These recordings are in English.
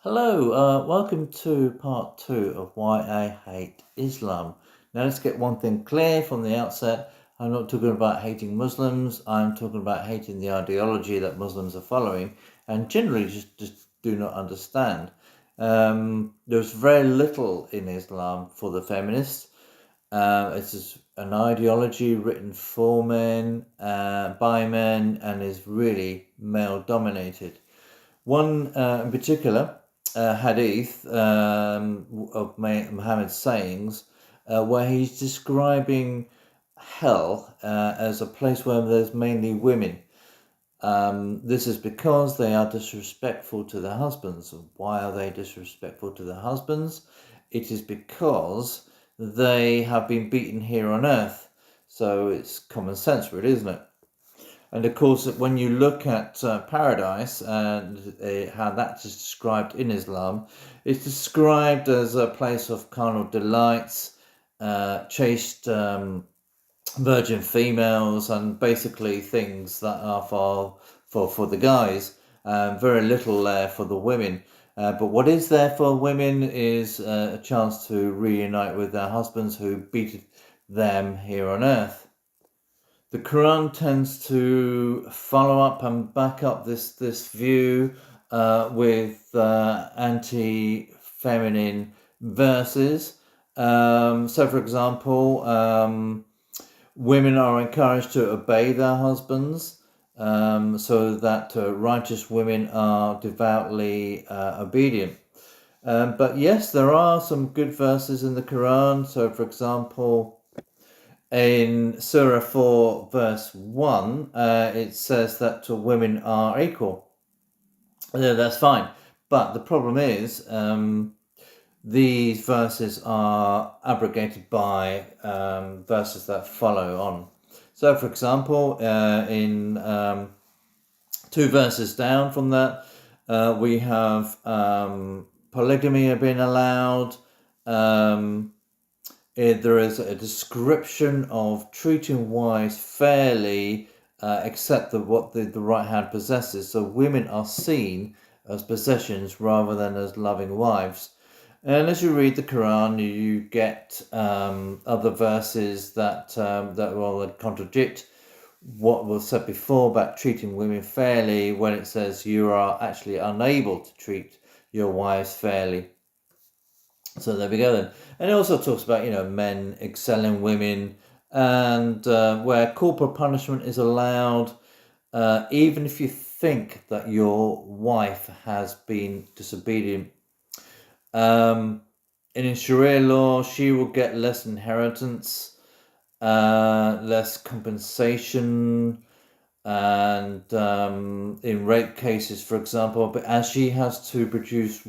Hello, welcome to part two of Why I Hate Islam. Now, let's get one thing clear from the outset. I'm not talking about hating Muslims, I'm talking about hating the ideology that Muslims are following and generally just do not understand. There's very little in Islam for the feminists. It's just an ideology written for men, by men, and is really male dominated. One in particular, hadith of Muhammad's sayings, where he's describing hell as a place where there's mainly women. This is because they are disrespectful to their husbands. Why are they disrespectful to their husbands? It is because they have been beaten here on earth. So it's common sense, really, isn't it? And of course, when you look at paradise and how that's described in Islam, it's described as a place of carnal delights, chaste virgin females, and basically things that are for the guys, very little there for the women. But what is there for women is a chance to reunite with their husbands who beat them here on earth. The Quran tends to follow up and back up this view with anti-feminine verses. So, for example, women are encouraged to obey their husbands, so that righteous women are devoutly obedient. But yes, there are some good verses in the Quran. So, for example, in Surah 4, verse 1, it says that women are equal. Yeah, that's fine. But the problem is, these verses are abrogated by verses that follow on. So, for example, in two verses down from that, we have polygamy being allowed. There is a description of treating wives fairly, except what the right hand possesses. So women are seen as possessions rather than as loving wives. And as you read the Quran, you get other verses that contradict what was said before about treating women fairly, when it says you are actually unable to treat your wives fairly. So there we go then. And it also talks about, men excelling women, and where corporal punishment is allowed, even if you think that your wife has been disobedient. In Sharia law, she will get less inheritance, less compensation, and in rape cases, for example, but as she has to produce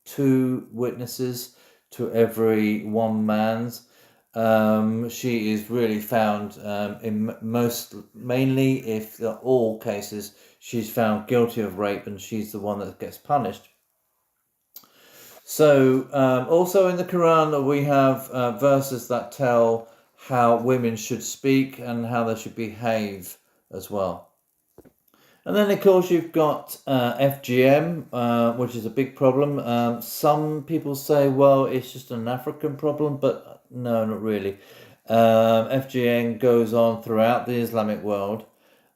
two witnesses to every one man's, she is really found in mainly if all cases she's found guilty of rape, and she's the one that gets punished. So also in the Quran we have verses that tell how women should speak and how they should behave as well. And then, of course, you've got FGM, which is a big problem. Some people say, well, it's just an African problem, but no, not really. FGM goes on throughout the Islamic world,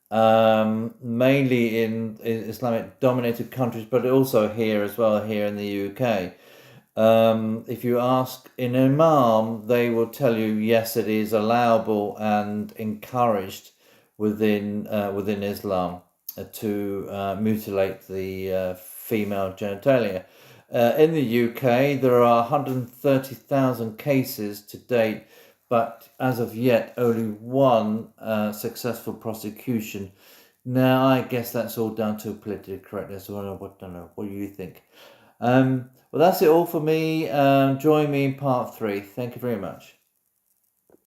mainly in Islamic-dominated countries, but also here as well, here in the UK. If you ask an imam, they will tell you, yes, it is allowable and encouraged within Islam to mutilate the female genitalia. In the UK, there are 130,000 cases to date, but as of yet, only one successful prosecution. Now, I guess that's all down to political correctness. I don't know. What do you think? Well, that's it all for me. Join me in part 3. Thank you very much.